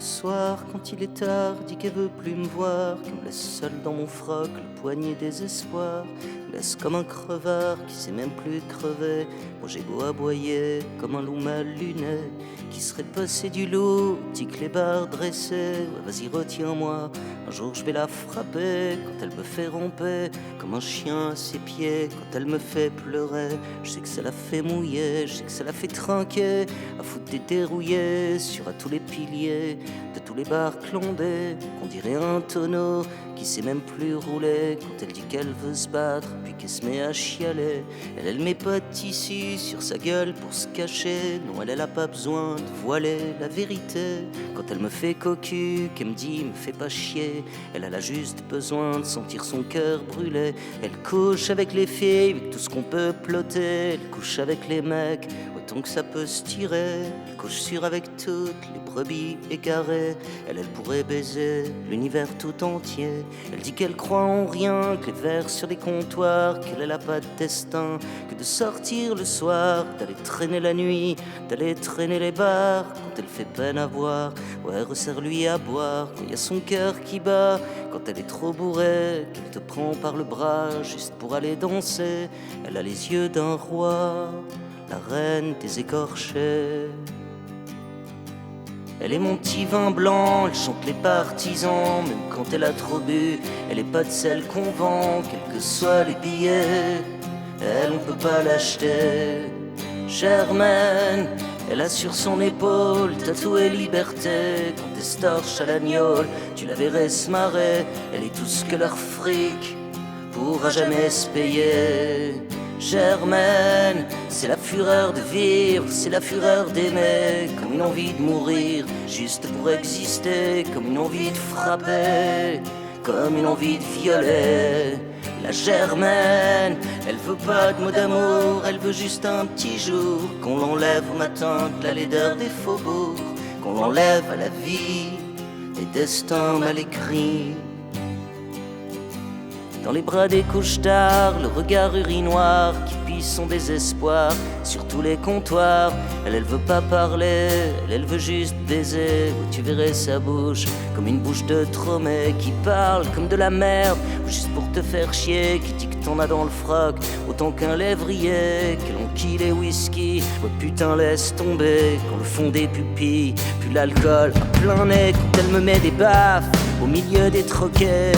soir, quand il est tard, dit qu'elle veut plus me voir, qu'elle me laisse seul dans mon froc, le poignet désespoir, me laisse comme un crevard qui sait même plus crever. Moi j'ai beau aboyer comme un loup mal luné, qui serait passé du loup, petit clébard dressé. Ouais, vas-y, retiens-moi, un jour je vais la frapper quand elle me fait romper comme un chien à ses pieds, quand elle me fait pleurer. Je sais que ça la fait mouiller, je sais que ça la fait trinquer, à foutre des dérouillés sur à tous les piliers de tous les bars clondés, qu'on dirait un tonneau qui sait même plus rouler quand elle dit qu'elle veut se battre, puis qu'elle se met à chialer. Elle met pas de tissu sur sa gueule pour se cacher. Non, elle a pas besoin de voiler la vérité. Quand elle me fait cocu, qu'elle me dit me fais pas chier, elle a juste besoin de sentir son cœur brûler. Elle couche avec les filles, avec tout ce qu'on peut ploter. Elle couche avec les mecs, autant que ça peut se tirer. Elle couche sûre avec toutes les brebis égarées. Elle pourrait baiser l'univers tout entier. Elle dit qu'elle croit en rien, que les verres sur les comptoirs, qu'elle a pas de destin, que de sortir le soir, d'aller traîner la nuit, d'aller traîner les bars. Quand elle fait peine à voir, ouais, resserre-lui à boire. Quand y a son cœur qui bat, quand elle est trop bourrée, qu'elle te prend par le bras juste pour aller danser. Elle a les yeux d'un roi, la reine des écorchés. Elle est mon petit vin blanc, elle chante les partisans, même quand elle a trop bu. Elle est pas de celle qu'on vend, quels que soient les billets. Elle, on peut pas l'acheter. Germaine, elle a sur son épaule tatoué liberté. Quand elle se torche à l'agnole, tu la verrais se marrer. Elle est tout ce que leur fric pourra jamais se payer. Germaine, c'est la fureur de vivre, c'est la fureur d'aimer, comme une envie de mourir, juste pour exister, comme une envie de frapper, comme une envie de violer. La Germaine, elle veut pas de mots d'amour, elle veut juste un petit jour, qu'on l'enlève au matin de la laideur des faubourgs, qu'on l'enlève à la vie, des destins mal écrits. Dans les bras des couches-tard, le regard urinoir qui pisse son désespoir sur tous les comptoirs. Elle veut pas parler, elle veut juste baiser. Où tu verrais sa bouche comme une bouche de Tromé qui parle comme de la merde, juste pour te faire chier, qui dit que t'en as dans le froc autant qu'un lévrier, qu'elle enquille les whisky. Ouais, putain, laisse tomber quand le fond des pupilles puis l'alcool à plein nez, quand elle me met des baffes au milieu des troquets,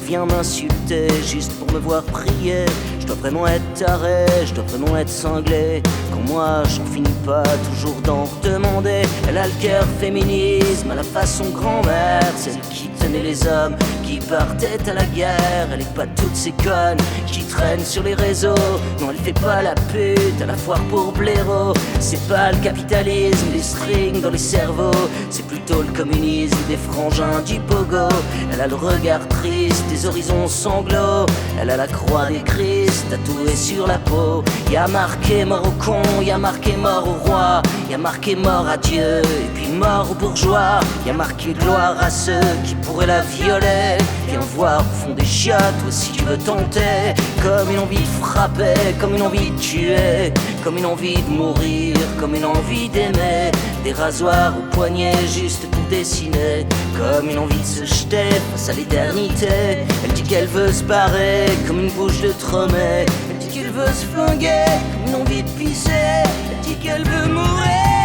vient m'insulter juste pour me voir prier. Je dois vraiment être taré, je dois vraiment être cinglé, quand moi j'en finis pas toujours d'en demander. Elle a le cœur féminisme à la façon grand-mère, celle qui tenait les hommes qui partaient à la guerre. Elle est pas toutes ces connes qui traînent sur les réseaux. Non, elle fait pas la pute à la foire pour blaireau. C'est pas le capitalisme des strings dans les cerveaux, c'est plutôt le communisme des frangins du pogo. Elle a le regard triste des horizons sanglots, elle a la croix des Christ tatouée sur la peau. Y a marqué mort au con, y a marqué mort au roi, y a marqué mort à Dieu et puis mort aux bourgeois. Y a marqué gloire à ceux qui pourraient la violer. Viens voir au fond des chiottes, toi si tu veux tenter, comme une envie de frapper, comme une envie de tuer, comme une envie de mourir, comme une envie d'aimer. Des rasoirs au poignet juste pour dessiner, comme une envie de se jeter face à l'éternité. Elle dit qu'elle veut se barrer comme une bouche de Tromé. Elle dit qu'elle veut se flinguer comme une envie de pisser. Elle dit qu'elle veut mourir.